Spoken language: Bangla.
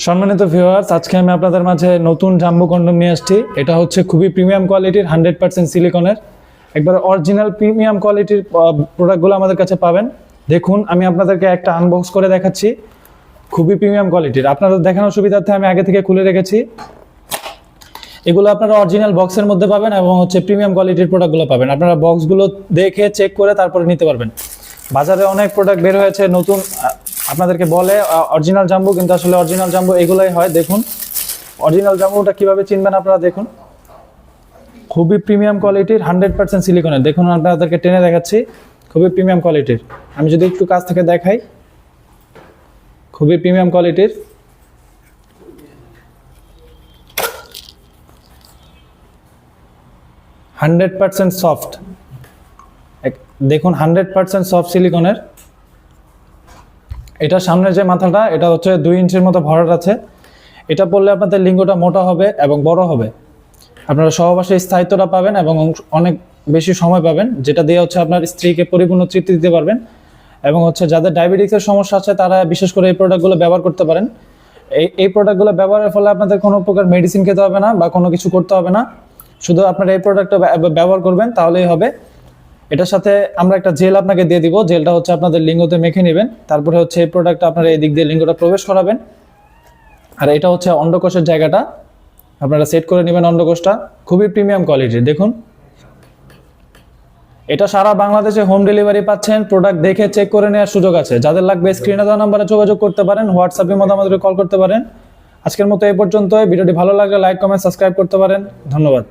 সম্মানিত ভিউয়ার্স, আজকে আমি আপনাদের মাঝে নতুন জাম্বো কন্ডম নিয়ে আসছি। এটা হচ্ছে খুবই প্রিমিয়াম কোয়ালিটির 100% সিলিকনের, একবার অরিজিনাল প্রিমিয়াম কোয়ালিটির প্রোডাক্টগুলো আমাদের কাছে পাবেন। দেখুন, আমি আপনাদেরকে একটা আনবক্স করে দেখাচ্ছি। খুবই প্রিমিয়াম কোয়ালিটির, আপনাদের দেখানোর সুবিধার্থে আমি আগে থেকে খুলে রেখেছি। এগুলো আপনারা অরিজিনাল বক্সের মধ্যে পাবেন এবং হচ্ছে প্রিমিয়াম কোয়ালিটির প্রোডাক্টগুলো পাবেন। আপনারা বক্সগুলো দেখে চেক করে তারপরে নিতে পারবেন। বাজারে অনেক প্রোডাক্ট বের হয়েছে নতুন, আপনাদেরকে বলে অরিজিনাল জাম্বো, কিন্তু আসলে অরিজিনাল জাম্বো এগুলাই হয়। দেখুন অরিজিনাল জাম্বোটা কিভাবে চিনবেন আপনারা দেখুন। খুবই প্রিমিয়াম কোয়ালিটির 100% সিলিকনের। দেখুন আপনাদেরকে টেনে দেখাচ্ছি, খুবই প্রিমিয়াম কোয়ালিটির। আমি যদি একটু কাছ থেকে দেখাই, খুবই প্রিমিয়াম কোয়ালিটির। হান্ড্রেড পার্সেন্ট সফট, দেখুন 100% সফট সিলিকনের। এটা সামনের যে মাথাটা, এটা হচ্ছে 2 ইঞ্চির মতো ভরাট আছে। এটা পরলে আপনাদের লিঙ্গটা মোটা হবে এবং বড় হবে। আপনারা সহবাসে স্থায়িত্বটা পাবেন এবং অনেক বেশি সময় পাবেন, যেটা দিয়ে হচ্ছে আপনার স্ত্রীকে পরিপূর্ণ তৃপ্তি দিতে পারবেন। এবং হচ্ছে যাদের ডায়াবেটিক্সের সমস্যা আছে তারা বিশেষ করে এই প্রোডাক্টগুলো ব্যবহার করতে পারেন। এই প্রোডাক্টগুলো ব্যবহারের ফলে আপনাদের কোনো প্রকার মেডিসিন খেতে হবে না বা কোনো কিছু করতে হবে না। শুধু আপনারা এই প্রোডাক্টটা ব্যবহার করবেন, তাহলেই হবে। এটার সাথে আমরা একটা জেল আপনাকে দিয়ে দিব। জেলটা হচ্ছে আপনাদের লিঙ্গতে মেখে নেবেন, তারপরে হচ্ছে এই প্রোডাক্টটা আপনারা এই দিক দিয়ে লিঙ্গটা প্রবেশ করাবেন। আর এটা হচ্ছে অন্ডকোষের জায়গাটা, আপনারা সেট করে নেবেন অন্ডকোষটা। খুবই প্রিমিয়াম কোয়ালিটির। দেখুন, এটা সারা বাংলাদেশে হোম ডেলিভারি পাচ্ছেন। প্রোডাক্ট দেখে চেক করে নেওয়ার সুযোগ আছে। যাদের লাগবে স্ক্রিনে দেওয়া নাম্বারে যোগাযোগ করতে পারেন, হোয়াটসঅ্যাপের মধ্যে আমাদেরকে কল করতে পারেন। আজকের মতো এই পর্যন্তই। ভিডিওটি ভালো লাগলে লাইক, কমেন্ট, সাবস্ক্রাইব করতে পারেন। ধন্যবাদ।